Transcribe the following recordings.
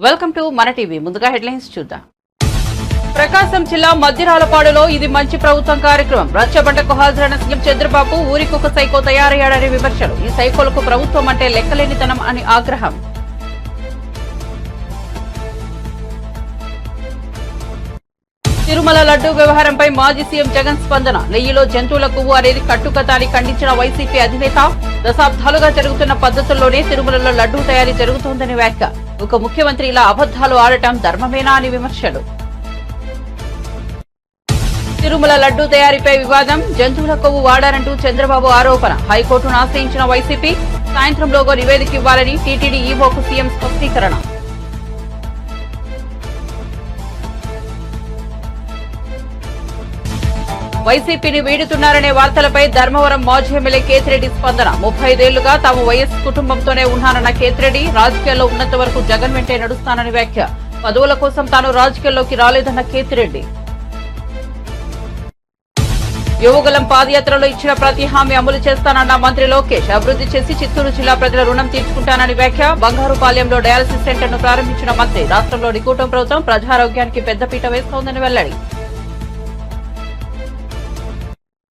Welcome to మన TV. ముందుగా headlines చూద్దాం. ప్రకాశం జిల్లా మద్దిరాలపాడులో ఇది మంచి ప్రభుత్వం కార్యక్రమం. రచ్చబండకు హాజరైన సీఎం చంద్రబాబు ఊరికొక సైకో తయారయ్యాడని విమర్శలు. ఈ సైకోలకు ప్రభుత్వం అంటే లెక్కలేనితనం అని ఆగ్రహం. తిరుమల లడ్డూ వ్యవహారంపై మాజీ సీఎం జగన్ స్పందన. నెయ్యిలో జంతువుల కొవ్వు అనేది కట్టుకథ అని ఖండించిన వైసీపీ అధినేత. దశాబ్దాలుగా జరుగుతున్న పద్ధతుల్లోనే తిరుమలలో లడ్డూ తయారీ జరుగుతోందని వ్యాఖ్య. ఒక ముఖ్యమంత్రి ఇలా అబద్దాలు ఆడటం ధర్మమేనా అని విమర్శలు. తిరుమల లడ్డూ తయారీపై వివాదం. జంతువుల కొవ్వు వాడారంటూ చంద్రబాబు ఆరోపణ. హైకోర్టును ఆశ్రయించిన వైసీపీ. సాయంత్రంలోగా నివేదిక ఇవ్వాలని టీటీడీ ఈవోకు సీఎం స్పష్టీకరణ. వైసీపీని వీడుతున్నారనే వార్తలపై ధర్మవరం మాజీ ఎమ్మెల్యే కేతిరెడ్డి స్పందన. 35 ఏళ్లుగా తాము వైఎస్ కుటుంబంతోనే ఉన్నానన్న కేతిరెడ్డి రాజకీయాల్లో ఉన్నంత వరకు జగన్ వెంటే నడుస్తానని వ్యాఖ్య. పదవుల కోసం తాను రాజకీయాల్లోకి రాలేదన్న కేతిరెడ్డి. యువగలం పాదయాత్రలో ఇచ్చిన ప్రతి హామీ అమలు చేస్తానన్న మంత్రి లోకేష్. అభివృద్ధి చేసి చిత్తూరు జిల్లా ప్రజల రుణం తీర్చుకుంటానని వ్యాఖ్య. బంగారుపాలెంలో డయాలసిస్ సెంటర్ను ప్రారంభించిన మంత్రి. రాష్ట్రంలోని కూటమి ప్రభుత్వం ప్రజారోగ్యానికి పెద్దపీట వేస్తోందని వెల్లడి.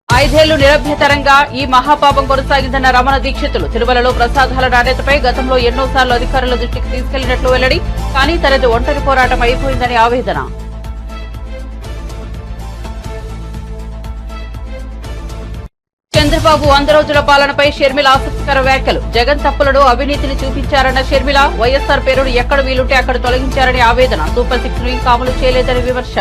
5 ఏళ్లు నిరభ్యతరంగా ఈ మహాపాపం కొనసాగిందన్న రమణ దీక్షితులు. తిరుమలలో ప్రసాదాల నాణ్యతపై గతంలో ఎన్నోసార్లు అధికారుల దృష్టికి తీసుకెళ్లినట్లు వెల్లడి. కానీ తనది ఒంటరి పోరాటం అయిపోయిందని ఆవేదన. చంద్రబాబు 100 రోజుల పాలనపై షర్మిల ఆసక్తికర వ్యాఖ్యలు. జగన్ తప్పులను అవినీతిని చూపించారన్న షర్మిల. వైఎస్సార్ పేరును ఎక్కడ వీలుంటే అక్కడ తొలగించారని ఆవేదన. సూపర్ 6 ను ఇంకా అమలు చేయలేదని విమర్శ.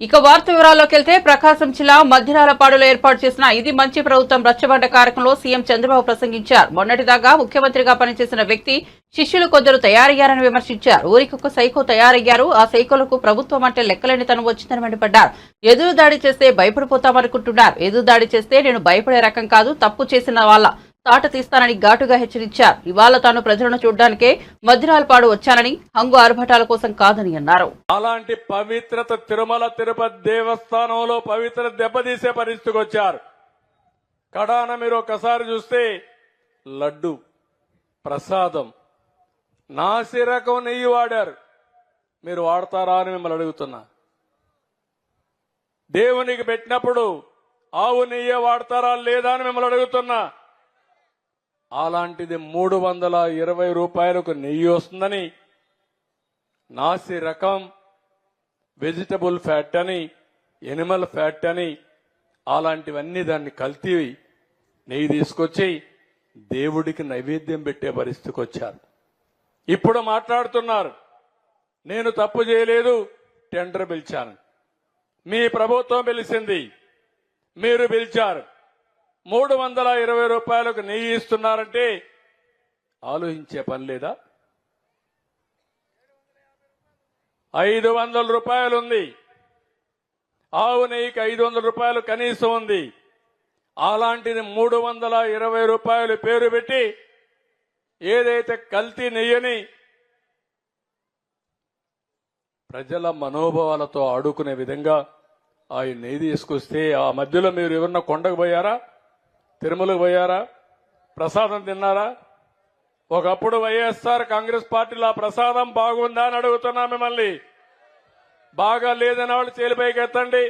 ఇక వార్త వివరాల్లోకి వెళ్తే ప్రకాశం జిల్లా మద్దిరాలపాడులో ఏర్పాటు చేసిన ఇది మంచి ప్రభుత్వం రచ్చబండ కార్యక్రమంలో సీఎం చంద్రబాబు ప్రసంగించారు. మొన్నటిదాకా ముఖ్యమంత్రిగా పనిచేసిన వ్యక్తి శిష్యులు కొందరు తయారయ్యారని విమర్శించారు. ఊరికొక సైకో తయారయ్యారు. ఆ సైకోలకు ప్రభుత్వం అంటే లెక్కలేనితనం వచ్చిందని మండిపడ్డారు. ఎదురు దాడి చేస్తే భయపడిపోతామనుకుంటున్నారు. ఎదురు దాడి చేస్తే నేను భయపడే రకం కాదు. తప్పు చేసిన వాళ్ళ తాట తీస్తానని ఘాటుగా హెచ్చరించారు. ఇవాళ తాను ప్రజలను చూడ్డానికే మద్దిరాలపాడు వచ్చానని, హంగు ఆర్భటాల కోసం కాదని అన్నారు. అలాంటి పవిత్రత తిరుమల తిరుపతి దేవస్థానంలో పవిత్ర దెబ్బతీసే పరిస్థితికి వచ్చారు. కడాన మీరు ఒకసారి చూస్తే లడ్డు ప్రసాదం నాసి రకం నెయ్యి వాడారు. మీరు వాడతారా అని మిమ్మల్ని అడుగుతున్నా. దేవునికి పెట్టినప్పుడు ఆవు నెయ్యి వాడతారా లేదా అని మిమ్మల్ని అడుగుతున్నా. అలాంటిది 320 రూపాయలకు నెయ్యి వస్తుందని, నాసి రకం, వెజిటబుల్ ఫ్యాట్ అని, ఎనిమల్ ఫ్యాట్ అని, అలాంటివన్నీ దాన్ని కల్తీ నెయ్యి తీసుకొచ్చి దేవుడికి నైవేద్యం పెట్టే పరిస్థితికి వచ్చారు. ఇప్పుడు మాట్లాడుతున్నారు నేను తప్పు చేయలేదు, టెండర్ పిలిచాను. మీ ప్రభుత్వం పిలిచింది, మీరు పిలిచారు. 320 రూపాయలకు నెయ్యి ఇస్తున్నారంటే ఆలోచించే పని లేదా? 500 రూపాయలు ఉంది. ఆవు నెయ్యికి 500 రూపాయలు కనీసం ఉంది. అలాంటిది 320 రూపాయలు పేరు పెట్టి ఏదైతే కల్తీ నెయ్యని ప్రజల మనోభావాలతో ఆడుకునే విధంగా ఆ నెయ్యి తీసుకొస్తే ఆ మధ్యలో మీరు ఎవరన్నా కొండకు పోయారా? తిరుమలకు పోయారా? ప్రసాదం తిన్నారా? ఒకప్పుడు వైఎస్ఆర్ కాంగ్రెస్ పార్టీలో ఆ ప్రసాదం బాగుందా అని అడుగుతున్నా మిమ్మల్ని. బాగా లేదని వాళ్ళు చేలిపైకి ఎత్తండి.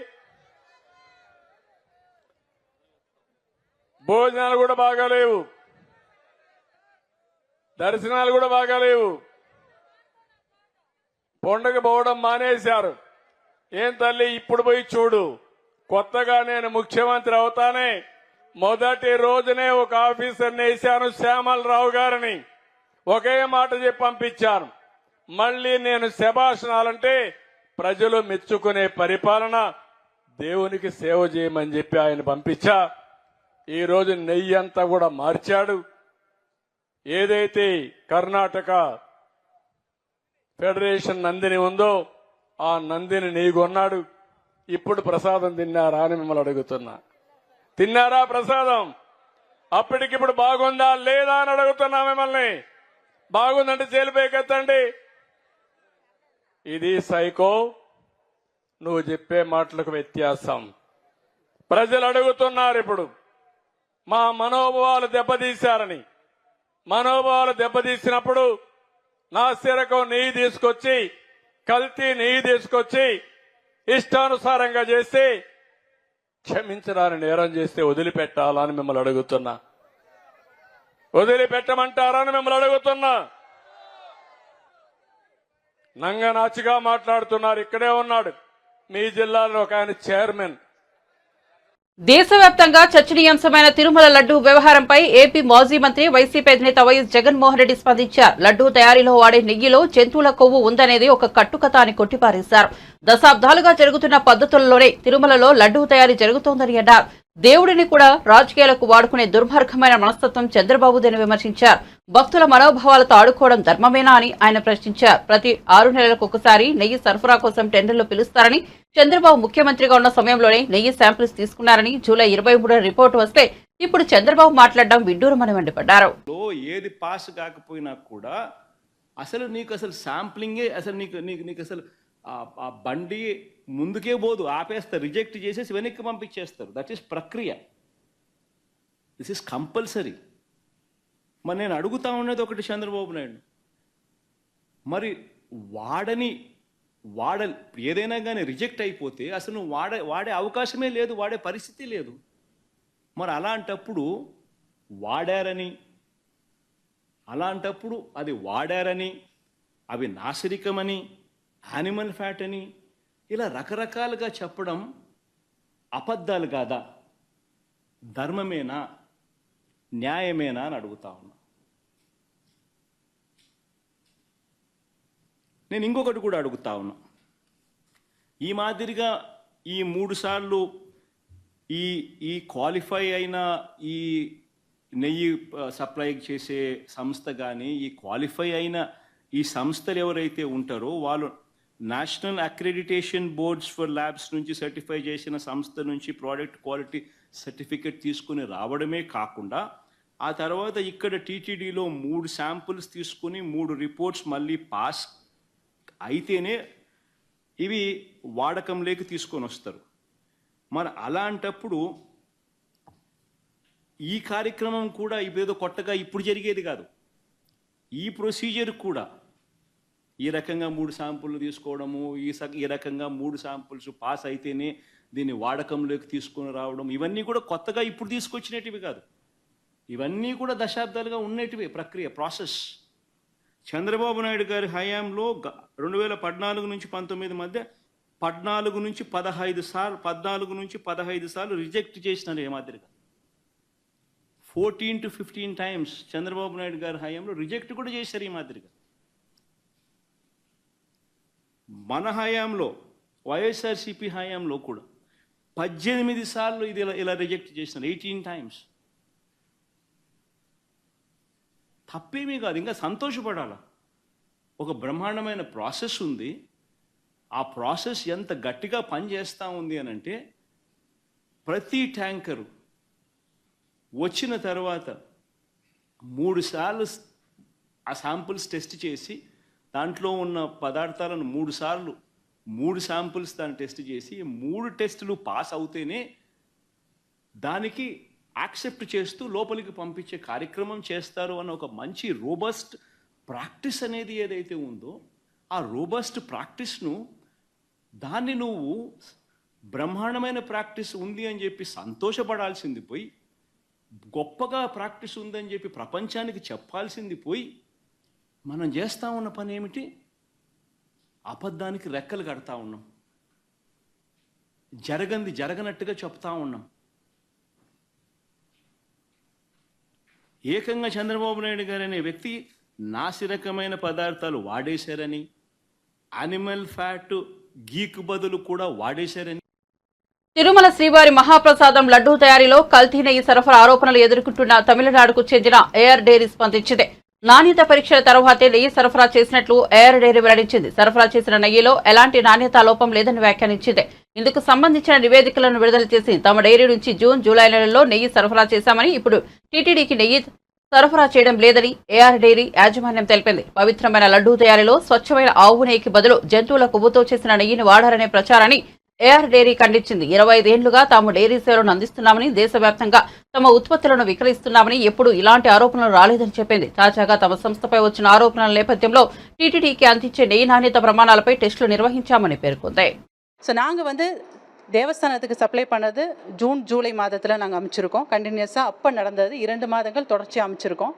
భోజనాలు కూడా బాగాలేవు, దర్శనాలు కూడా బాగాలేవు. కొండకు పోవడం మానేశారు. ఏం తల్లి ఇప్పుడు పోయి చూడు. కొత్తగా నేను ముఖ్యమంత్రి అవుతానే మొదటి రోజునే ఒక ఆఫీసర్ని వేశాను, శ్యామలరావు గారిని. ఒకే మాట చెప్పి పంపించాను. మళ్లీ నేను శభాషణాలంటే ప్రజలు మెచ్చుకునే పరిపాలన, దేవునికి సేవ చేయమని చెప్పి ఆయన పంపించా. ఈ రోజు నెయ్యి అంతా కూడా మార్చాడు. ఏదైతే కర్ణాటక ఫెడరేషన్ నందిని ఉందో ఆ నందిని నెయ్యి కొన్నాడు. ఇప్పుడు ప్రసాదం తిన్నారా అని మిమ్మల్ని అడుగుతున్నా. తిన్నారా ప్రసాదం? అప్పటికిప్పుడు బాగుందా లేదా అని అడుగుతున్నా మిమ్మల్ని. బాగుందంటే జైలుపైకెత్తండి. ఇది సైకో, నువ్వు చెప్పే మాటలకు వ్యత్యాసం. ప్రజలు అడుగుతున్నారు ఇప్పుడు మా మనోభావాలు దెబ్బతీశారని. మనోభావాలు దెబ్బతీసినప్పుడు నాసిరకం నెయ్యి తీసుకొచ్చి, కల్తీ నెయ్యి తీసుకొచ్చి ఇష్టానుసారంగా చేసి క్షమించరాని నేరం చేస్తే వదిలిపెట్టాలని మిమ్మల్ని అడుగుతున్నా. వదిలిపెట్టమంటారని మిమ్మల్ని అడుగుతున్నా. నంగనాచిగా మాట్లాడుతున్నారు. ఇక్కడే ఉన్నాడు మీ జిల్లాలో ఒక ఆయన చైర్మన్. దేశవ్యాప్తంగా చర్చనీయాంశమైన తిరుమల లడ్డూ వ్యవహారంపై ఏపీ మాజీ మంత్రి వైసీపీ అధినేత వైఎస్ జగన్మోహన్ రెడ్డి స్పందించారు. లడ్డూ తయారీలో వాడే నెయ్యిలో జంతువుల కొవ్వు ఉందనేది ఒక కట్టుకథ అని కొట్టిపారేశారు. దశాబ్దాలుగా జరుగుతున్న పద్ధతుల్లోనే తిరుమలలో లడ్డూ తయారీ జరుగుతోందని అన్నారు. దేవుడిని కూడా రాజకీయాలకు వాడుకునే దుర్మార్గమైన మనస్తత్వం చంద్రబాబుదని విమర్శించారు. భక్తుల మనోభావాలతో ఆడుకోవడం ధర్మమేనా అని ఆయన ప్రశ్నించారు. ప్రతి 6 నెలలకు ఒకసారి నెయ్యి సరఫరా కోసం టెండర్లు పిలుస్తారని, చంద్రబాబు ముఖ్యమంత్రిగా ఉన్న సమయంలోనే నెయ్యి శాంపిల్స్ తీసుకున్నారని, జూలై 23 రిపోర్టు వస్తే ఇప్పుడు చంద్రబాబు మాట్లాడడం విడ్డూరమని మండిపడ్డారు. ఏది పాస్ కాకపోయినా కూడా అసలు నీకు అసలు శాంప్లింగే అసలు నీకు అసలు ఆ బండి ముందుకే పోదు, ఆపేస్తారు, రిజెక్ట్ చేసేసి వెనక్కి పంపించేస్తారు. దట్ ఈస్ ప్రక్రియ. This is compulsory. మరి నేను అడుగుతా ఉన్నది ఒకటి చంద్రబాబు నాయుడు, మరి ఏదైనా కానీ రిజెక్ట్ అయిపోతే అసలు నువ్వు వాడే అవకాశమే లేదు, వాడే పరిస్థితి లేదు. మరి అలాంటప్పుడు అది వాడారని, అవి నాసిరికమని, యానిమల్ ఫ్యాట్ అని ఇలా రకరకాలుగా చెప్పడం అబద్ధాలు కాదా? ధర్మమేనా? న్యాయమేనా అని అడుగుతా ఉన్నా. నేను ఇంకొకటి కూడా అడుగుతా ఉన్నా. ఈ మాదిరిగా ఈ 3 సార్లు ఈ క్వాలిఫై అయిన ఈ నెయ్యి సప్లై చేసే సంస్థ కానీ, ఈ క్వాలిఫై అయిన ఈ సంస్థలు ఎవరైతే ఉంటారో వాళ్ళు national accreditation boards for labs నుంచి సర్టిఫై చేసిన సంస్థ నుంచి ప్రోడక్ట్ క్వాలిటీ సర్టిఫికెట్ తీసుకుని రావడమే కాకుండా, ఆ తర్వాత ఇక్కడ టీటీడీలో 3 శాంపుల్స్ తీసుకుని 3 రిపోర్ట్స్ మళ్ళీ పాస్ అయితేనే ఇవి వాడకంలోకి తీసుకొని వస్తారు. మరి అలాంటప్పుడు ఈ కార్యక్రమం కూడా ఇదేదో కొత్తగా ఇప్పుడు జరిగేది కాదు. ఈ ప్రొసీజర్ కూడా ఈ రకంగా 3 శాంపుల్ తీసుకోవడము, ఈ రకంగా 3 శాంపుల్స్ పాస్ అయితేనే దీన్ని వాడకంలోకి తీసుకొని రావడం, ఇవన్నీ కూడా కొత్తగా ఇప్పుడు తీసుకొచ్చినటివి కాదు. ఇవన్నీ కూడా దశాబ్దాలుగా ఉన్నటివి ప్రక్రియ, ప్రాసెస్. చంద్రబాబు నాయుడు గారి హయాంలో 2014 నుంచి 19 మధ్య 14 నుంచి 15 సార్లు రిజెక్ట్ చేసినారు. ఏ మాదిరిగా 14 to 15 టైమ్స్ చంద్రబాబు నాయుడు గారి హయాంలో రిజెక్ట్ కూడా చేశారు. ఈ మాదిరిగా మన హయాంలో, వైఎస్ఆర్సీపీ హయాంలో కూడా 18 సార్లు ఇది ఇలా రిజెక్ట్ చేసినారు. 18 టైమ్స్. తప్పేమీ కాదు, ఇంకా సంతోషపడాల. ఒక బ్రహ్మాండమైన ప్రాసెస్ ఉంది. ఆ ప్రాసెస్ ఎంత గట్టిగా పనిచేస్తూ ఉంది అని అంటే, ప్రతి ట్యాంకరు వచ్చిన తర్వాత 3 సార్లు ఆ శాంపుల్స్ టెస్ట్ చేసి దాంట్లో ఉన్న పదార్థాలను 3 శాంపుల్స్ దాన్ని టెస్ట్ చేసి 3 టెస్టులు పాస్ అవుతేనే దానికి యాక్సెప్ట్ చేస్తూ లోపలికి పంపించే కార్యక్రమం చేస్తారు అన్న ఒక మంచి రోబస్ట్ ప్రాక్టీస్ అనేది ఏదైతే ఉందో, ఆ రోబస్ట్ ప్రాక్టీస్ను దాన్ని నువ్వు బ్రహ్మాండమైన ప్రాక్టీస్ ఉంది అని చెప్పి సంతోషపడాల్సింది పోయి, గొప్పగా ప్రాక్టీస్ ఉందని చెప్పి ప్రపంచానికి చెప్పాల్సింది పోయి, మనం చేస్తూ ఉన్న పని ఏమిటి? అబద్ధానికి రెక్కలు కడతా ఉన్నాం, జరగనట్టుగా చెప్తా ఉన్నాం. ఏకంగా చంద్రబాబు నాయుడు గారు అనే వ్యక్తి నాసిరకమైన పదార్థాలు వాడేశారని, యానిమల్ ఫ్యాట్ గీకు బదులు కూడా వాడేశారని. తిరుమల శ్రీవారి మహాప్రసాదం లడ్డూ తయారీలో కల్తీ నెయ్యి సరఫరా ఆరోపణలు ఎదుర్కొంటున్న తమిళనాడుకు చెందిన ఏఆర్ డైరీ స్పందించింది. నాణ్యత పరీక్షల తర్వాతే నెయ్యి సరఫరా చేసినట్లు ఏఆర్ డైరీ వెల్లడించింది. సరఫరా చేసిన నెయ్యిలో ఎలాంటి నాణ్యతా లోపం లేదని వ్యాఖ్యానించింది. ఇందుకు సంబంధించిన నివేదికలను విడుదల చేసి తమ డైరీ నుంచి జూన్, జూలై నెలల్లో నెయ్యి సరఫరా చేశామని, ఇప్పుడు టీటీడీకి నెయ్యి సరఫరా చేయడం లేదని ఏఆర్ డైరీ యాజమాన్యం తెలిపింది. పవిత్రమైన లడ్డూ తయారీలో స్వచ్ఛమైన ఆవు నెయ్యికి బదులు జంతువుల కొవ్వుతో చేసిన నెయ్యిని వాడారనే ప్రచారాన్ని ఏఆర్ డైరీ ఖండించింది. 25 ఏళ్లుగా తాము డైరీ సేవలను అందిస్తున్నామని, దేశవ్యాప్తంగా తమ ఉత్పత్తులను విక్రయిస్తున్నామని ఎప్పుడూ ఇలాంటి ఆరోపణలు రాలేదని చెప్పింది. తాజాగా తమ సంస్థపై వచ్చిన ఆరోపణల నేపథ్యంలో టీటీడీకి అందించే నెయ్యి నాణ్యత ప్రమాణాలపై టెస్టులు నిర్వహించామని పేర్కొంది. ஸோ நாங்கள் தேவஸ்தானத்துக்கு சப்ளை பண்ணது ஜூன் ஜூலை மாதத்தில் நாங்கள் அமைச்சிருக்கோம். கண்டினியூஸாக அப்போ நடந்தது 2 மாதங்கள் தொடர்ச்சியாக அமைச்சிருக்கோம்.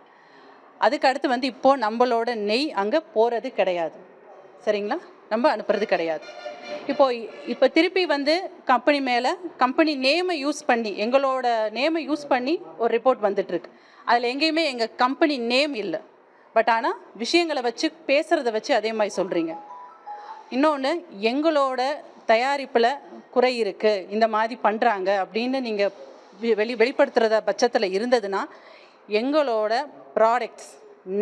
அதுக்கு அடுத்து இப்போது நம்மளோட நெய் அங்கே போகிறது கிடையாது. சரிங்களா, நம்ம அனுப்புறது கிடையாது. இப்போ திருப்பி கம்பெனி மேலே கம்பெனி நேமை யூஸ் பண்ணி, எங்களோட நேமை யூஸ் பண்ணி ஒரு ரிப்போர்ட் வந்துட்டுருக்கு. அதில் எங்கேயுமே எங்கள் கம்பெனி நேம் இல்லை. பட் ஆனால் விஷயங்களை வச்சு பேசுகிறத வச்சு அதே மாதிரி சொல்கிறீங்க. இன்னொன்று, எங்களோட தயாரிப்பில் குறை இருக்குது, இந்த மாதிரி பண்ணுறாங்க அப்படின்னு நீங்கள் வெளிப்படுத்துகிறத பட்சத்தில் இருந்ததுன்னா எங்களோட ப்ராடக்ட்ஸ்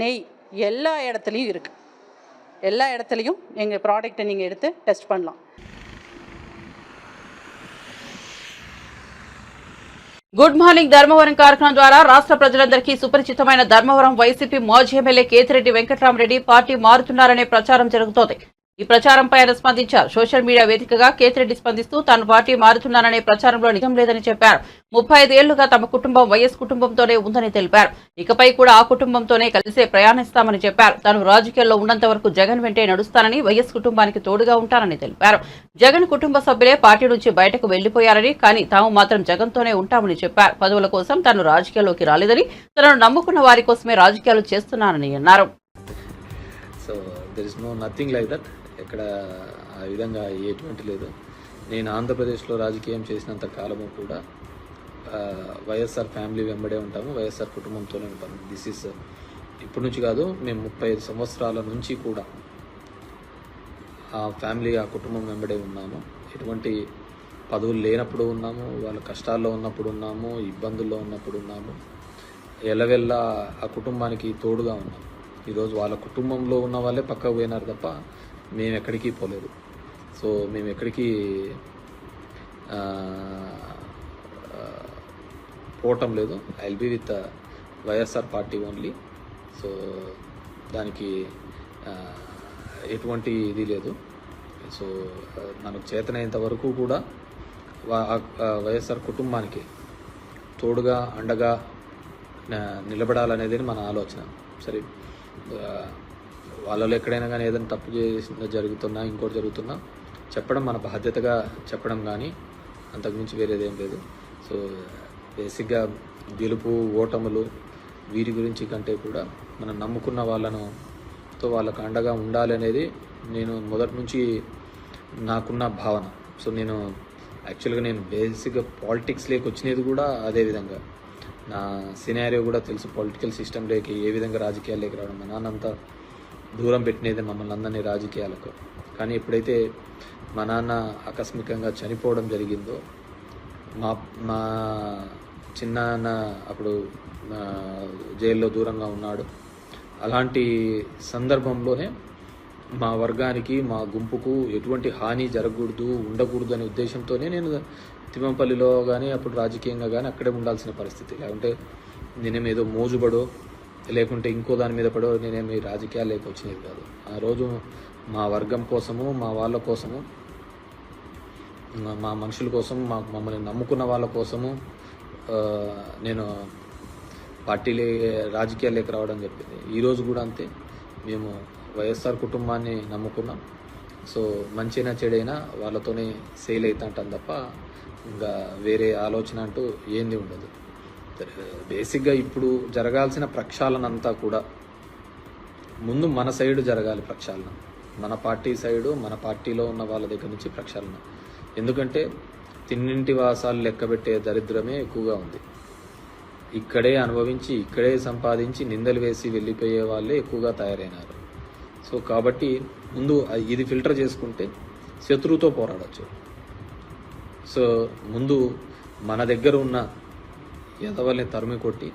நெய் எல்லா இடத்துலையும் இருக்குது. எல்லா இடத்துலையும் எங்கள் ப்ராடக்டை நீங்கள் எடுத்து டெஸ்ட் பண்ணலாம். గుడ్ మార్నింగ్ ధర్మవరం కార్యక్రమం ద్వారా రాష్ట్ర ప్రజలందరికీ సుపరిచితమైన ధర్మవరం వైసీపీ మాజీ ఎమ్మెల్యే కేతిరెడ్డి వెంకట్రామరెడ్డి పార్టీ మారుతున్నారనే ప్రచారం జరుగుతోంది. ఈ ప్రచారంపై ఆయన స్పందించారు. సోషల్ మీడియా వేదికగా కేతిరెడ్డి స్పందిస్తూ తాను పార్టీ మారుతున్నాననే ప్రచారంలో నిజం లేదని చెప్పారు. 35 ఏళ్లుగా తమ కుటుంబం వైఎస్ కుటుంబంతోనే ఉందని తెలిపారు. ఇకపై కూడా ఆ కుటుంబంతోనే కలిసే ప్రయాణిస్తామని చెప్పారు. తాను రాజకీయాల్లో ఉన్నంత వరకు జగన్ వెంటే నడుస్తానని, వైఎస్ కుటుంబానికి తోడుగా ఉంటానని తెలిపారు. జగన్ కుటుంబ సభ్యులే పార్టీ నుంచి బయటకు వెళ్లిపోయారని, కానీ తాము మాత్రం జగన్తోనే ఉంటామని చెప్పారు. పదవుల కోసం తాను రాజకీయాల్లోకి రాలేదని, తనను నమ్ముకున్న వారి కోసమే రాజకీయాలు చేస్తున్నానని అన్నారు. So there is nothing like that. ఎక్కడ ఆ విధంగా ఎటువంటి లేదు. నేను ఆంధ్రప్రదేశ్లో రాజకీయం చేసినంత కాలము కూడా వైఎస్ఆర్ ఫ్యామిలీ వెంబడే ఉంటాము, వైఎస్ఆర్ కుటుంబంతోనే ఉంటాము. దిస్ ఈస్ ఇప్పటి నుంచి కాదు, మేము 35 సంవత్సరాల నుంచి కూడా ఆ ఫ్యామిలీ, ఆ కుటుంబం వెంబడే ఉన్నాము. ఎటువంటి పదవులు లేనప్పుడు ఉన్నాము, వాళ్ళ కష్టాల్లో ఉన్నప్పుడు ఉన్నాము, ఇబ్బందుల్లో ఉన్నప్పుడు ఉన్నాము. ఎల్లవెల్ల ఆ కుటుంబానికి తోడుగా ఉన్నాము. ఈరోజు వాళ్ళ కుటుంబంలో ఉన్న వాళ్ళే పక్కకు పోయినారు తప్ప మేము ఎక్కడికి పోలేదు. సో మేము ఎక్కడికి పోవటం లేదు. I will be with YSR party only. So దానికి ఎటువంటి ఇది లేదు. సో మనకు చేతనైనంత వరకు కూడా వైఎస్ఆర్ కుటుంబానికి తోడుగా అండగా నిలబడాలనేది మన ఆలోచన. సరే, వాళ్ళలో ఎక్కడైనా కానీ ఏదైనా తప్పు చేసిన జరుగుతున్నా, ఇంకోటి జరుగుతున్నా చెప్పడం మన బాధ్యతగా చెప్పడం, కానీ అంతకుమించి వేరేదేం లేదు. సో బేసిక్గా గెలుపు ఓటములు వీరి గురించి కంటే కూడా మనం నమ్ముకున్న వాళ్ళకు అండగా ఉండాలి అనేది నేను మొదటి నుంచి నాకున్న భావన. సో నేను యాక్చువల్గా బేసిక్గా పాలిటిక్స్లోకి వచ్చినది కూడా అదే విధంగా. నా సినారియో కూడా తెలుసు, పొలిటికల్ సిస్టంలోకి ఏ విధంగా రాజకీయాల్లోకి రావడం. మా నాన్నంతా దూరం పెట్టినది మమ్మల్ని అందరినీ రాజకీయాలకు. కానీ ఎప్పుడైతే మా నాన్న ఆకస్మికంగా చనిపోవడం జరిగిందో, మా చిన్నాన్న అప్పుడు జైల్లో దూరంగా ఉన్నాడు. అలాంటి సందర్భంలోనే మా వర్గానికి, మా గుంపుకు ఎటువంటి హాని జరగకూడదు, ఉండకూడదు అనే ఉద్దేశంతోనే నేను తిమ్మంపల్లిలో కానీ అప్పుడు రాజకీయంగా కానీ అక్కడే ఉండాల్సిన పరిస్థితి. లేకుంటే నేనేమేదో మోజుబడో లేకుంటే ఇంకో దాని మీద పడో నేనేమి రాజకీయాల్లోకి వచ్చినది కాదు. ఆ రోజు మా వర్గం కోసము, మా వాళ్ళ కోసము, మా మనుషుల కోసం, మమ్మల్ని నమ్ముకున్న వాళ్ళ కోసము నేను రాజకీయాల్లోకి రావడం చెప్పింది. ఈరోజు కూడా అంతే. మేము వైఎస్ఆర్ కుటుంబాన్ని నమ్ముకున్నాం. సో మంచైనా చెడైనా వాళ్ళతోనే సేల్ అవుతుంటాం తప్ప ఇంకా వేరే ఆలోచన అంటూ ఏంది ఉండదు. బేసిక్గా ఇప్పుడు జరగాల్సిన ప్రక్షాళనంతా కూడా ముందు మన సైడు జరగాలి. ప్రక్షాళన మన పార్టీ సైడు, మన పార్టీలో ఉన్న వాళ్ళ దగ్గర నుంచి ప్రక్షాళన. ఎందుకంటే తిన్నింటి వాసాలు లెక్కబెట్టే దరిద్రమే ఎక్కువగా ఉంది. ఇక్కడే అనుభవించి, ఇక్కడే సంపాదించి నిందలు వేసి వెళ్ళిపోయే వాళ్ళే ఎక్కువగా తయారైనారు. సో కాబట్టి ముందు ఇది ఫిల్టర్ చేసుకుంటే శత్రువుతో పోరాడచ్చు. సో ముందు మన దగ్గర ఉన్న ఎదవల్ని తరిమి కొట్టి,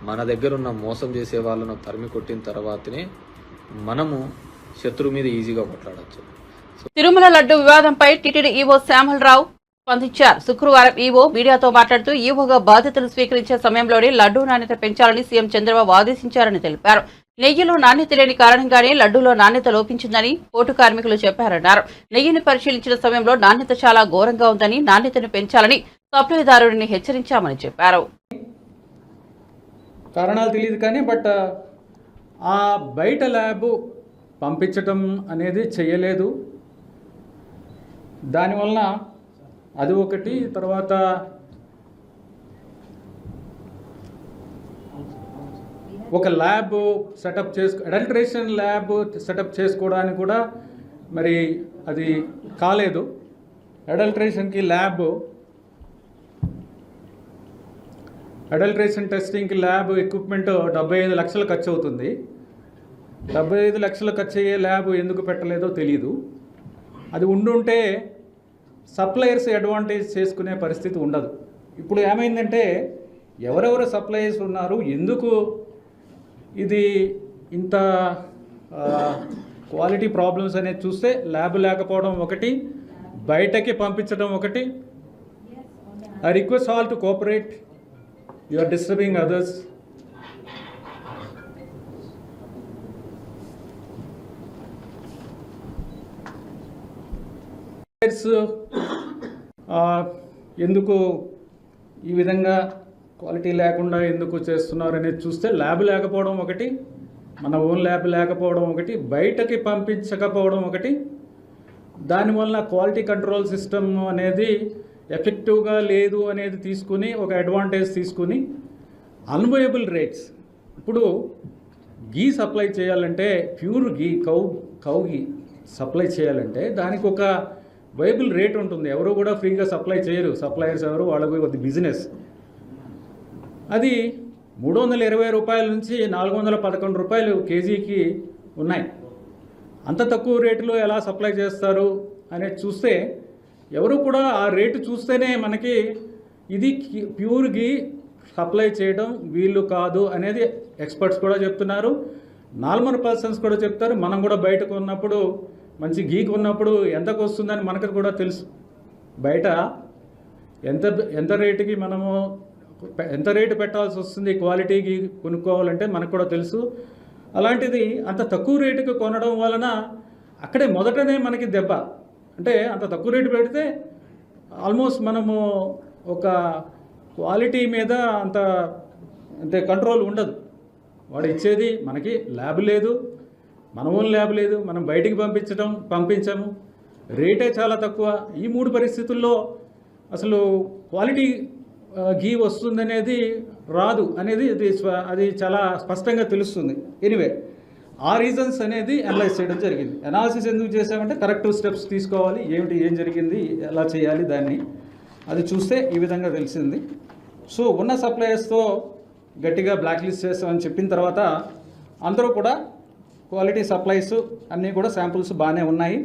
మన దగ్గర ఉన్న మోసం చేసే వాళ్ళను తరిమి కొట్టిన తర్వాతనే మనము శత్రువు మీద ఈజీగా కొట్లాడచ్చు. తిరుమల లడ్డు వివాదంపై టీటీడీ ఈవో శ్యామల్ రావు స్పందించారు. శుక్రవారం ఈవో మీడియాతో మాట్లాడుతూ ఈవోగా బాధ్యతలు స్వీకరించే సమయంలోనే లడ్డూ నాణ్యత పెంచాలని సీఎం చంద్రబాబు ఆదేశించారని తెలిపారు. నెయ్యిలో నాణ్యత లేని కారణంగానే లడ్డూలో నాణ్యత లోపించిందని పోటు కార్మికులు చెప్పారన్నారు. నెయ్యిని పరిశీలించిన సమయంలో నాణ్యత చాలా ఘోరంగా ఉందని, నాణ్యతను పెంచాలని సప్లైదారుడిని హెచ్చరించామని చెప్పారు. కారణాలు తెలియదు కానీ బట్ ఆ బయట ల్యాబ్ పంపించటం అనేది చేయలేదు. దానివలన అది ఒకటి. తర్వాత ఒక ల్యాబ్ అడల్ట్రేషన్ ల్యాబ్ సెటప్ చేసుకోవడానికి కూడా మరి అది కాలేదు. అడల్ట్రేషన్కి అడల్ట్రేషన్ టెస్టింగ్కి ల్యాబ్ ఎక్విప్మెంట్ 75 లక్షలు ఖర్చు అవుతుంది. 75 లక్షలు ఖర్చు అయ్యే ల్యాబ్ ఎందుకు పెట్టలేదో తెలియదు. అది ఉండుంటే సప్లయర్స్ అడ్వాంటేజ్ చేసుకునే పరిస్థితి ఉండదు. ఇప్పుడు ఏమైందంటే ఎవరెవరు సప్లయర్స్ ఉన్నారు, ఎందుకు ఇది ఇంత క్వాలిటీ ప్రాబ్లమ్స్ అనేది చూస్తే ల్యాబ్ లేకపోవడం ఒకటి, బయటకి పంపించడం ఒకటి. I request all to cooperate. You are disturbing others. ఎందుకు ఈ విధంగా క్వాలిటీ లేకుండా ఎందుకు చేస్తున్నారు అనేది చూస్తే ల్యాబ్ లేకపోవడం ఒకటి, మన ఓన్ ల్యాబ్ లేకపోవడం ఒకటి, బయటకి పంపించకపోవడం ఒకటి. దానివల్ల క్వాలిటీ కంట్రోల్ సిస్టమ్ అనేది ఎఫెక్టివ్గా లేదు అనేది తీసుకుని ఒక అడ్వాంటేజ్ తీసుకుని అన్వయబుల్ రేట్స్. ఇప్పుడు గీ సప్లై చేయాలంటే ప్యూర్ గీ కౌ గీ సప్లై చేయాలంటే దానికి ఒక వైబుల్ రేట్ ఉంటుంది. ఎవరు కూడా ఫ్రీగా సప్లై చేయరు. సప్లయర్స్ ఎవరు, వాళ్ళకి కొద్ది బిజినెస్. అది 320 రూపాయల నుంచి 411 రూపాయలు కేజీకి ఉన్నాయి. అంత తక్కువ రేటులో ఎలా సప్లై చేస్తారు అనేది చూస్తే ఎవరు కూడా ఆ రేటు చూస్తేనే మనకి ఇది ప్యూర్ గీ సప్లై చేయడం వీళ్ళు కాదు అనేది ఎక్స్పర్ట్స్ కూడా చెప్తున్నారు, నార్మల్ పర్సన్స్ కూడా చెప్తారు. మనం కూడా బయటకు ఉన్నప్పుడు మంచి గీ కొన్నప్పుడు ఎంతకు వస్తుందని మనకు కూడా తెలుసు. బయట ఎంత రేటుకి మనము ఎంత రేటు పెట్టాల్సి వస్తుంది క్వాలిటీ గీ కొనుక్కోవాలంటే మనకు కూడా తెలుసు. అలాంటిది అంత తక్కువ రేటుకి కొనడం వలన అక్కడే మొదటనే మనకి దెబ్బ. అంటే అంత తక్కువ రేటు పెడితే ఆల్మోస్ట్ మనము ఒక క్వాలిటీ మీద అంటే కంట్రోల్ ఉండదు. వాడు ఇచ్చేది మనకి ల్యాబ్ లేదు, మన ఓన్ ల్యాబ్ లేదు, మనం బయటికి పంపించాము, రేటే చాలా తక్కువ. ఈ 3 పరిస్థితుల్లో అసలు క్వాలిటీ గీ వస్తుందనేది రాదు అనేది అది చాలా స్పష్టంగా తెలుస్తుంది. ఎనీవే ఆ రీజన్స్ అనేది అనలైజ్ చేయడం జరిగింది. అనాలిసిస్ ఎందుకు చేసామంటే కరెక్టివ్ స్టెప్స్ తీసుకోవాలి, ఏం జరిగింది, ఎలా చేయాలి దాన్ని అది చూస్తే ఈ విధంగా తెలిసింది. సో ఉన్న సప్లయర్స్తో గట్టిగా బ్లాక్ లిస్ట్ చేస్తామని చెప్పిన తర్వాత అందరూ కూడా క్వాలిటీ సప్లైస్ అన్నీ కూడా శాంపుల్స్ బాగానే ఉన్నాయి.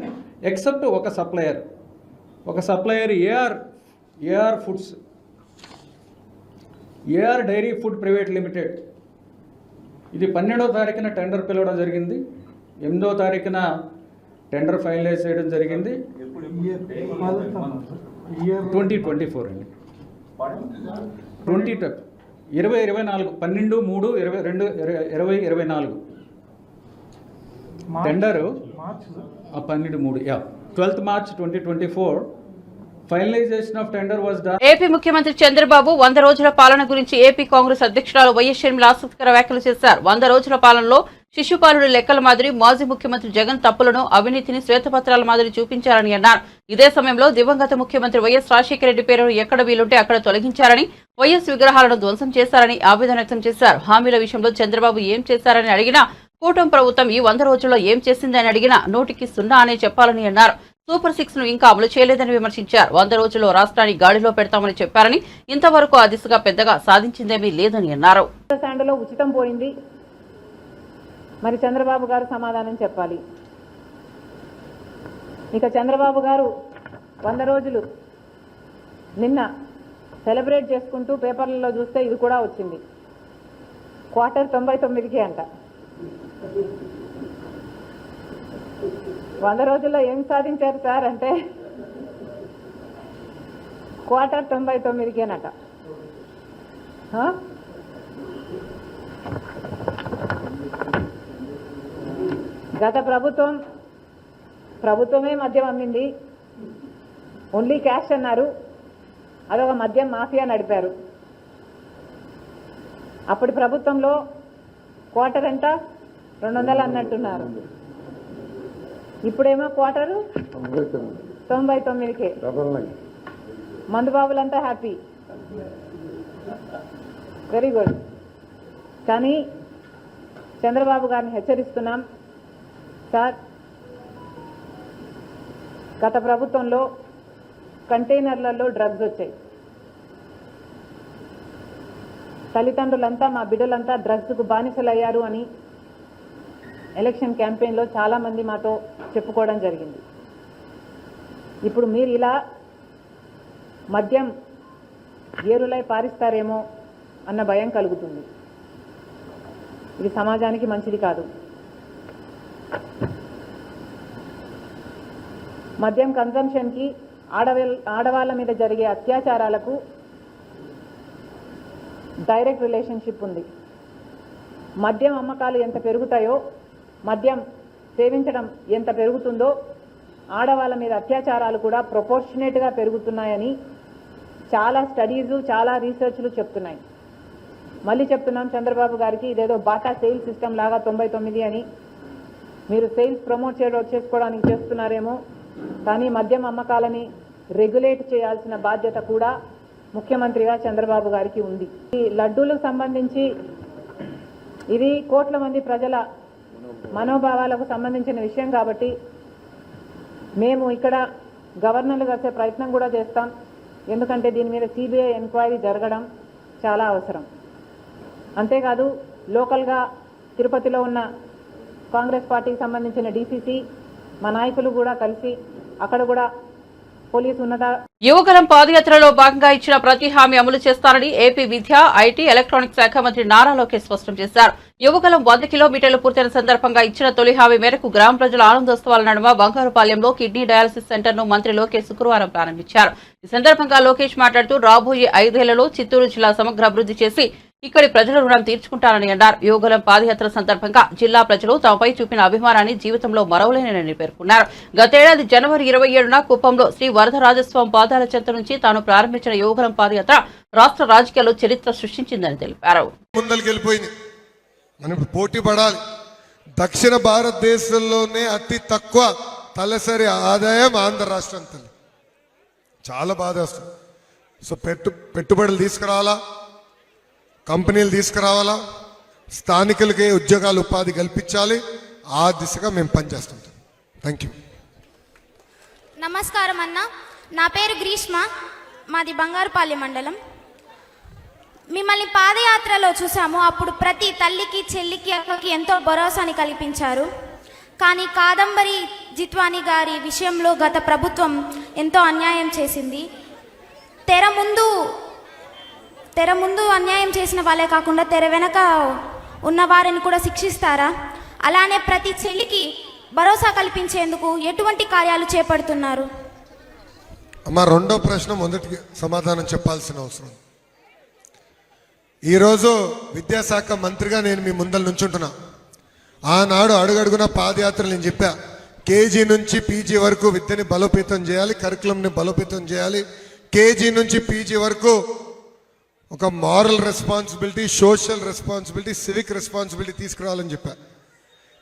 ఎక్సెప్ట్ ఒక supplier AR foods, AR dairy food private limited. ఇది 12వ తారీఖున టెండర్ పిలవడం జరిగింది. 8వ తారీఖున టెండర్ ఫైనలైజ్ చేయడం జరిగింది. 2024 అండి, 2024 12/3/2024 tender 12th March 2024 finalisation of tender was done. AP ముఖ్యమంత్రి చంద్రబాబు 100 రోజుల పాలన గురించి ఏపీ కాంగ్రెస్ అధ్యక్షురాలు వైఎస్ షర్మిల ఆసక్తికర వ్యాఖ్యలు చేశారు. 100 రోజుల పాలనలో శిశుపాలుడి లెక్కల మాదిరి మాజీ ముఖ్యమంత్రి జగన్ తప్పులను, అవినీతిని శ్వేతపత్రాల మాదిరి చూపించారని అన్నారు. ఇదే సమయంలో దివంగత ముఖ్యమంత్రి వైఎస్ రాజశేఖర రెడ్డి పేరును ఎక్కడ వీలుంటే అక్కడ తొలగించారని, వైఎస్ విగ్రహాలను ధ్వంసం చేశారని ఆవేదన వ్యక్తం చేశారు. హామీల విషయంలో చంద్రబాబు ఏం చేశారని అడిగినా, కూటమి ప్రభుత్వం ఈ 100 రోజుల్లో ఏం చేసిందని అడిగినా నోటికి 0 అనే చెప్పాలని అన్నారు. సూపర్ 6 ను ఇంకా అమలు చేయలేదని విమర్శించారు. 100 రోజుల్లో రాష్ట్రాన్ని గాడిలో పెడతామని చెప్పారని, ఇంతవరకు ఆ దిశగా పెద్దగా సాధించిందేమీ లేదని అన్నారు. స్టాండ్లో ఉచితం పోయింది, మరి చంద్రబాబు గారు సమాధానం చెప్పాలి. ఇక చంద్రబాబు గారు 100 రోజులు నిన్న సెలబ్రేట్ చేసుకుంటూ పేపర్లలో చూస్తే ఇది కూడా వచ్చింది, క్వార్టర్ 99కి అంట. 100 రోజుల్లో ఏం సాధించారు సార్ అంటే క్వార్టర్ 99కేనట. గత ప్రభుత్వమే మద్యం అమ్మింది, ఓన్లీ క్యాష్ అన్నారు, అదొక మద్యం మాఫియా నడిపారు. అప్పటి ప్రభుత్వంలో క్వార్టర్ ఎంత 200 అన్నట్టున్నారు, ఇప్పుడేమో క్వార్టరు 99కే. మందుబాబులంతా హ్యాపీ, వెరీ గుడ్. కానీ చంద్రబాబు గారిని హెచ్చరిస్తున్నాం సార్, గత ప్రభుత్వంలో కంటైనర్లలో డ్రగ్స్ వచ్చాయి, తల్లిదండ్రులంతా మా బిడ్డలంతా డ్రగ్స్కు బానిసలయ్యారు అని ఎలక్షన్ క్యాంపెయిన్లో చాలామంది మాతో చెప్పుకోవడం జరిగింది. ఇప్పుడు మీరు ఇలా మద్యం ఏరులై పారిస్తారేమో అన్న భయం కలుగుతుంది. ఇది సమాజానికి మంచిది కాదు. మద్యం కన్జంప్షన్కి ఆడవాళ్ళ మీద జరిగే అత్యాచారాలకు డైరెక్ట్ రిలేషన్షిప్ ఉంది. మద్యం అమ్మకాలు ఎంత పెరుగుతాయో, మద్యం సేవించడం ఎంత పెరుగుతుందో, ఆడవాళ్ళ మీద అత్యాచారాలు కూడా ప్రొపోర్షనేట్గా పెరుగుతున్నాయని చాలా స్టడీసు, చాలా రీసెర్చ్లు చెప్తున్నాయి. మళ్ళీ చెప్తున్నాం చంద్రబాబు గారికి, ఇదేదో బాటా సేల్స్ సిస్టమ్ లాగా 99 అని మీరు సేల్స్ ప్రమోట్ చేసుకోవడానికి చేస్తున్నారేమో, కానీ మద్యం అమ్మకాలని రెగ్యులేట్ చేయాల్సిన బాధ్యత కూడా ముఖ్యమంత్రిగా చంద్రబాబు గారికి ఉంది. ఈ లడ్డూలకు సంబంధించి ఇది కోట్ల మంది ప్రజల మనోభావాలకు సంబంధించిన విషయం కాబట్టి మేము ఇక్కడ గవర్నర్లు కలిసే ప్రయత్నం కూడా చేస్తాం. ఎందుకంటే దీని మీద సిబిఐ ఎంక్వైరీ జరగడం చాలా అవసరం. అంతేకాదు లోకల్గా తిరుపతిలో ఉన్న కాంగ్రెస్ పార్టీకి సంబంధించిన డీసీసీ మా నాయకులు కూడా కలిసి అక్కడ కూడా పోలీసు ఉన్నత యువగలం పాదయాత్రలో భాగంగా ఇచ్చిన ప్రతి హామీ అమలు చేస్తారని ఏపీ విద్య, ఐటీ, ఎలక్ట్రానిక్స్ శాఖ మంత్రి నారా లోకేష్ స్పష్టం చేశారు. యువగలం 100 కిలోమీటర్లు పూర్తయిన సందర్భంగా ఇచ్చిన తొలి హామీ మేరకు గ్రామ ప్రజల ఆనందోత్సవాల నడుమ బంగారుపాలెంలో కిడ్నీ డయాలసిస్ సెంటర్ ను మంత్రి లోకేష్ శుక్రవారం ప్రారంభించారు. ఈ సందర్భంగా లోకేష్ మాట్లాడుతూ రాబోయే 5 ఏళ్లలో చిత్తూరు జిల్లా సమగ్ర అభివృద్ధి చేసి ఇక్కడి ప్రజల రుణం తీర్చుకుంటారని అన్నారు. యువగలం పాదయాత్ర సందర్భంగా జిల్లా ప్రజలు తమపై చూపిన అభిమానాన్ని జీవితంలో మరవలేనని పేర్కొన్నారు. గతేడాది జనవరి 27న కుప్పంలో శ్రీ వరదరాజస్వామి పాదాల చెంత నుంచి తాను ప్రారంభించిన యువగలం పాదయాత్ర రాష్ట్ర రాజకీయాల్లో చరిత్ర సృష్టించిందని తెలిపారు. మనం పోటీ పడాలి. దక్షిణ భారతదేశంలోనే అతి తక్కువ తలసరి ఆదాయం ఆంధ్ర రాష్ట్రం. చాలా బాధ వస్తుంది. సో పెట్టుబడులు తీసుకురావాలా, కంపెనీలు తీసుకురావాలా, స్థానికులకే ఉద్యోగాలు ఉపాధి కల్పించాలి. ఆ దిశగా మేము పనిచేస్తుంటాం. Thank you. నమస్కారం అన్న, నా పేరు గ్రీష్మ, మాది బంగారుపాలెం మండలం. మిమ్మల్ని పాదయాత్రలో చూసాము. అప్పుడు ప్రతి తల్లికి, చెల్లికి, అక్కకి ఎంతో భరోసాని కల్పించారు. కానీ కాదంబరి జిత్వాని గారి విషయంలో గత ప్రభుత్వం ఎంతో అన్యాయం చేసింది. తెర ముందు అన్యాయం చేసిన వాళ్ళే కాకుండా తెర వెనక ఉన్న వారిని కూడా శిక్షిస్తారా? అలానే ప్రతి చెల్లికి భరోసా కల్పించేందుకు ఎటువంటి కార్యాలు చేపడుతున్నారు? అమ్మా, రెండో ప్రశ్న మొదటికి సమాధానం చెప్పాల్సిన అవసరం. ఈరోజు విద్యాశాఖ మంత్రిగా నేను మీ ముందర నుంచుంటున్నా. ఆనాడు అడుగడుగున పాదయాత్రలు నేను చెప్పా, కేజీ నుంచి పీజీ వరకు విద్యని బలోపేతం చేయాలి, కరికులంని బలోపేతం చేయాలి. కేజీ నుంచి పీజీ వరకు ఒక moral responsibility, social responsibility, civic responsibility తీసుకురావాలని చెప్పా.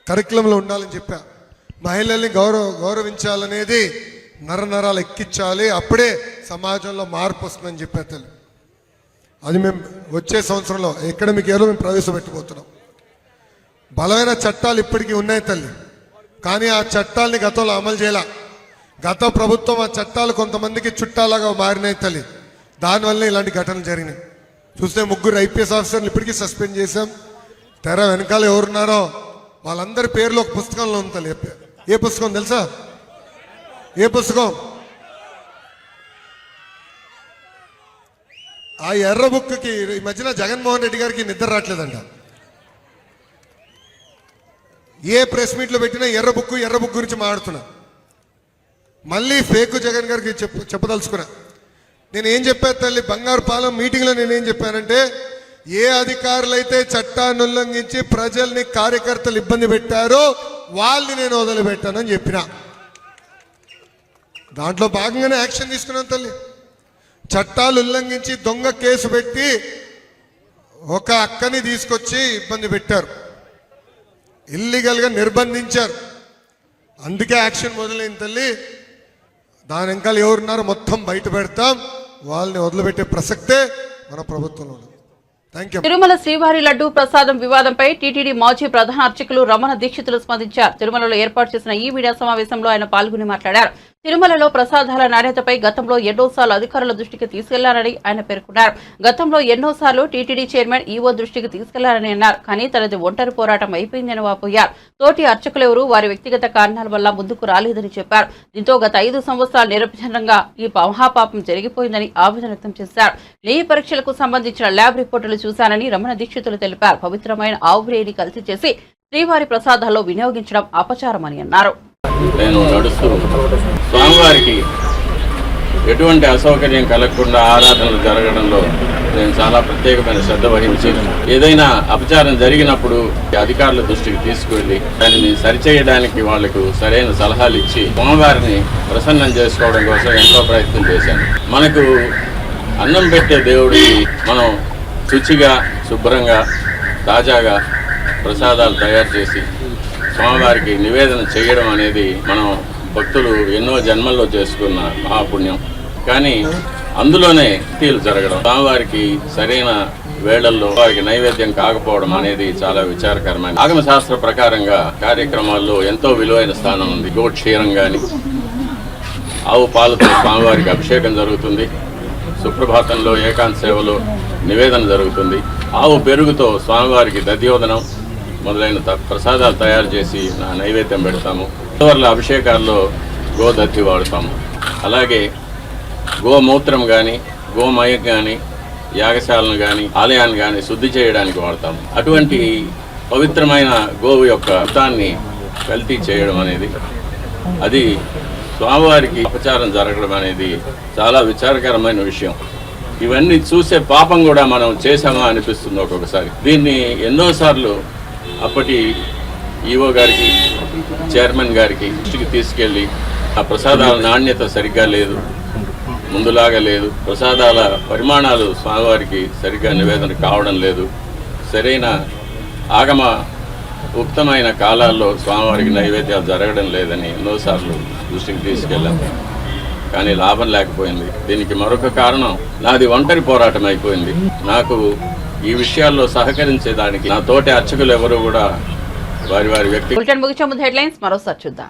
కరికులంలో ఉండాలని చెప్పా. మహిళల్ని గౌరవించాలనేది నరనరాలు ఎక్కించాలి, అప్పుడే సమాజంలో మార్పు వస్తుందని చెప్పా తల్లి. అది మేము వచ్చే సంవత్సరంలో అకాడమిక్ ఇయర్లో మేము ప్రవేశపెట్టబోతున్నాం. బలమైన చట్టాలు ఇప్పటికీ ఉన్నాయి తల్లి, కానీ ఆ చట్టాలని గతంలో అమలు చేయాల. గత ప్రభుత్వం ఆ చట్టాలు కొంతమందికి చుట్టాలాగా మారినాయి తల్లి. దానివల్ల ఇలాంటి ఘటనలు జరిగినాయి. చూస్తే 3 ఐపీఎస్ ఆఫీసర్లు ఇప్పటికీ సస్పెండ్ చేశాం. తెర వెనకాల ఎవరున్నారో వాళ్ళందరి పేర్లు ఒక పుస్తకంలో ఉంది తల్లి. ఏ పుస్తకం తెలుసా? ఏ పుస్తకం? ఆ ఎర్ర బుక్కి ఈ మధ్యన జగన్మోహన్ రెడ్డి గారికి నిద్ర రావట్లేదంట. ఏ ప్రెస్ మీట్లో పెట్టినా ఎర్ర బుక్ గురించి మాట్లాడుతున్నా. మళ్ళీ ఫేక్ జగన్ గారికి చెప్పదలుచుకున్నా. నేను ఏం చెప్పాను తల్లి, బంగారుపాలెం మీటింగ్లో నేనేం చెప్పానంటే, ఏ అధికారులైతే చట్టాన్ని ఉల్లంఘించి ప్రజల్ని, కార్యకర్తలు ఇబ్బంది పెట్టారో వాళ్ళని నేను వదిలిపెట్టానని చెప్పిన. దాంట్లో భాగంగానే యాక్షన్ తీసుకున్నాను తల్లి. చట్టాలు ఉల్లంఘించి దొంగ కేసు పెట్టి ఒక అక్కని తీసుకొచ్చి ఇబ్బంది పెట్టారు, ఇల్లీగల్గా నిర్బంధించారు. అందుకే యాక్షన్ మొదలైంది తల్లి. దాని వెనకాల ఎవరున్నారో మొత్తం బయట పెడతాం. వాళ్ళని వదిలిపెట్టే ప్రసక్తే మన ప్రభుత్వంలో ఉంది. Thank you. తిరుమల శ్రీవారి లడ్డూ ప్రసాదం వివాదంపై టీటీడీ మాజీ ప్రధాన అర్చకులు రమణ దీక్షితులు స్పందించారు. తిరుమలలో ఏర్పాటు చేసిన ఈ మీడియా సమావేశంలో ఆయన పాల్గొని మాట్లాడారు. తిరుమలలో ప్రసాదాల నాణ్యతపై గతంలో ఎన్నోసార్లు అధికారుల దృష్టికి తీసుకెళ్లారని ఆయన పేర్కొన్నారు. గతంలో ఎన్నోసార్లు టీటీడీ చైర్మన్ ఈవో దృష్టికి తీసుకెళ్లారని అన్నారు. కానీ తనది ఒంటరి పోరాటం అయిపోయిందని వాపోయారు. తోటి అర్చకులెవరూ వారి వ్యక్తిగత కారణాల వల్ల ముందుకు రాలేదని చెప్పారు. దీంతో గత 5 సంవత్సరాలు నిరభ్యంతరంగా ఈ మహాపాపం జరిగిపోయిందని ఆవేదన వ్యక్తం చేశారు. నెయ్యి పరీక్షలకు సంబంధించిన ల్యాబ్ రిపోర్టులు చూశానని రమణ దీక్షితులు తెలిపారు. పవిత్రమైన ఆవు నెయ్యిని కలిసి చేసి శ్రీవారి ప్రసాదాల్లో వినియోగించడం అపచారమని అన్నారు. నేను నడుస్తూ స్వామివారికి ఎటువంటి అసౌకర్యం కలగకుండా ఆరాధనలు జరగడంలో నేను చాలా ప్రత్యేకమైన శ్రద్ధ వహించి ఏదైనా అపచారం జరిగినప్పుడు అధికారుల దృష్టికి తీసుకువెళ్ళి దానిని సరిచేయడానికి వాళ్లకు సరైన సలహాలు ఇచ్చి స్వామివారిని ప్రసన్నం చేసుకోవడం కోసం ఎంతో ప్రయత్నం చేశాను. మనకు అన్నం పెట్టే దేవుడికి మనం శుచిగా శుభ్రంగా తాజాగా ప్రసాదాలు తయారు చేసి స్వామివారికి నివేదన చేయడం అనేది మనం భక్తులు ఎన్నో జన్మల్లో చేసుకున్న మహాపుణ్యం. కానీ అందులోనే తీలు జరగడం, స్వామివారికి సరైన వేళల్లో వారికి నైవేద్యం కాకపోవడం అనేది చాలా విచారకరమైన. ఆగమ శాస్త్ర ప్రకారంగా కార్యక్రమాల్లో ఎంతో విలువైన స్థానం ఉంది. గోక్షీరం కానీ ఆవు పాలతో స్వామివారికి అభిషేకం జరుగుతుంది. సుప్రభాతంలో ఏకాంత సేవలో నివేదన జరుగుతుంది. ఆవు పెరుగుతో స్వామివారికి దధ్యోదనం మొదలైన ప్రసాదాలు తయారు చేసి నైవేద్యం పెడతాము. గోవర్ల అభిషేకాల్లో గోదత్తి వాడతాము. అలాగే గోమూత్రం కానీ గోమయం కానీ యాగశాలను కానీ ఆలయాన్ని కానీ శుద్ధి చేయడానికి వాడతాము. అటువంటి పవిత్రమైన గోవు యొక్క రక్తాన్ని కల్తీ చేయడం అనేది అది స్వామివారికి అపచారం జరగడం అనేది చాలా విచారకరమైన విషయం. ఇవన్నీ చూసే పాపం కూడా మనం చేశామా అనిపిస్తుంది ఒక్కొక్కసారి. దీన్ని ఎన్నోసార్లు అప్పటి ఈవో గారికి చైర్మన్ గారికి దృష్టికి తీసుకెళ్ళి ఆ ప్రసాదాల నాణ్యత సరిగ్గా లేదు, ముందులాగా లేదు, ప్రసాదాల పరిమాణాలు స్వామివారికి సరిగ్గా నివేదన కావడం లేదు, సరైన ఆగమ ఉక్తమైన కాలాల్లో స్వామివారికి నైవేద్యాలు జరగడం లేదని ఎన్నోసార్లు దృష్టికి తీసుకెళ్ళాను. కానీ లాభం లేకపోయింది. దీనికి మరొక కారణం నాది ఒంటరి పోరాటం అయిపోయింది. నాకు ఈ విషయాల్లో సహకరించేదానికి నా తోటి అర్చకులు ఎవరు కూడా వారి వారి వ్యక్తి. మరోసారి చూద్దాం.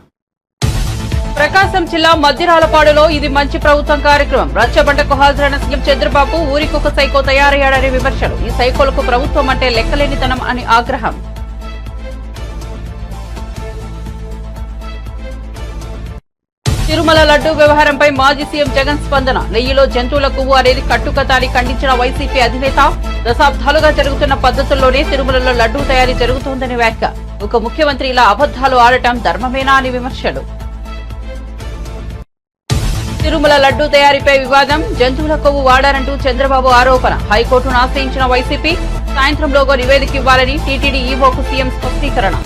ప్రకాశం జిల్లా మద్దిరాలపాడులో ఇది మంచి ప్రభుత్వం కార్యక్రమం. రచ్చబండకు హాజరైన సీఎం చంద్రబాబు ఊరికొక సైకో తయారయ్యాడనే విమర్శలు. ఈ సైకోలకు ప్రభుత్వం అంటే లెక్కలేనితనం అని ఆగ్రహం. తిరుమల లడ్డూ వ్యవహారంపై మాజీ సీఎం జగన్ స్పందన. నెయ్యిలో జంతువుల కొవ్వు అనేది కట్టుకథ అని ఖండించిన వైసీపీ అధినేత దశాబ్దాలుగా జరుగుతున్న పద్ధతుల్లోనే తిరుమలలో లడ్డూ తయారీ జరుగుతోందని వ్యాఖ్య. ఒక ముఖ్యమంత్రి ఇలా అబద్దాలు ఆడటం ధర్మమేనా అని విమర్శలు. తిరుమల లడ్డూ తయారీపై వివాదం. జంతువుల కొవ్వు వాడారంటూ చంద్రబాబు ఆరోపణ. హైకోర్టును ఆశ్రయించిన వైసీపీ సాయంత్రంలోగా నివేదిక ఇవ్వాలని టీటీడీ ఈవోకు సీఎం స్పష్టీకరణ.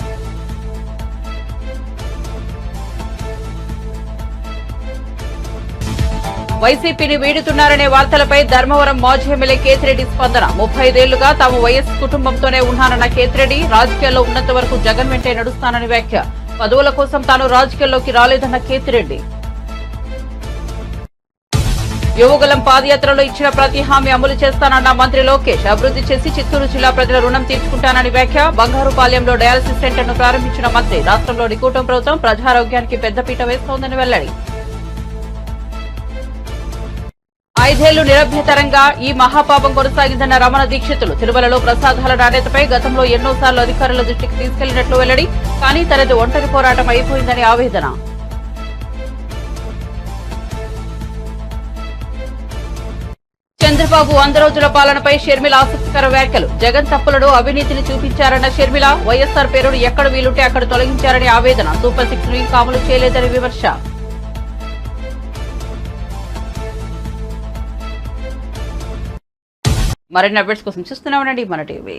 వైసీపీని వీడుతున్నారనే వార్తలపై ధర్మవరం మాజీ ఎమ్మెల్యే కేతిరెడ్డి స్పందన. 35 ఏళ్లుగా తాము వైఎస్ కుటుంబంతోనే ఉన్నానన్న కేతిరెడ్డి రాజకీయాల్లో ఉన్నంత వరకు జగన్ వెంటే నడుస్తానని వ్యాఖ్య. పదవుల కోసం తాను రాజకీయాల్లోకి రాలేదన్న కేతిరెడ్డి. యువగలం పాదయాత్రలో ఇచ్చిన ప్రతి హామీ అమలు చేస్తానన్న మంత్రి లోకేష్. అభివృద్ధి చేసి చిత్తూరు జిల్లా ప్రజల రుణం తీర్చుకుంటానని వ్యాఖ్య. బంగారుపాలెంలో డయాలసిస్ సెంటర్ను ప్రారంభించిన మంత్రి. రాష్ట్రంలోని కూటమి ప్రభుత్వం ప్రజారోగ్యానికి పెద్దపీట వేస్తోందని వెల్లడి. 5 ఏళ్లు నిరభ్యంతరంగా ఈ మహాపాపం కొనసాగిందన్న రమణ దీక్షితులు. తిరుమలలో ప్రసాదాల నాణ్యతపై గతంలో ఎన్నోసార్లు అధికారుల దృష్టికి తీసుకెళ్లినట్లు వెల్లడి. కానీ తనది ఒంటరి పోరాటం అయిపోయిందని ఆవేదన. చంద్రబాబు 100 రోజుల పాలనపై షర్మిల ఆసక్తికర వ్యాఖ్యలు. జగన్ తప్పులను అవినీతిని చూపించారన్న షర్మిల. వైఎస్ఆర్ పేరును ఎక్కడ వీలుంటే అక్కడ తొలగించారని ఆవేదన. సూపర్ 6 ను ఇంకా అమలు చేయలేదని విమర్శ. మరిన్ని అప్డేట్స్ కోసం చూస్తూనే ఉండండి మన టీవీ.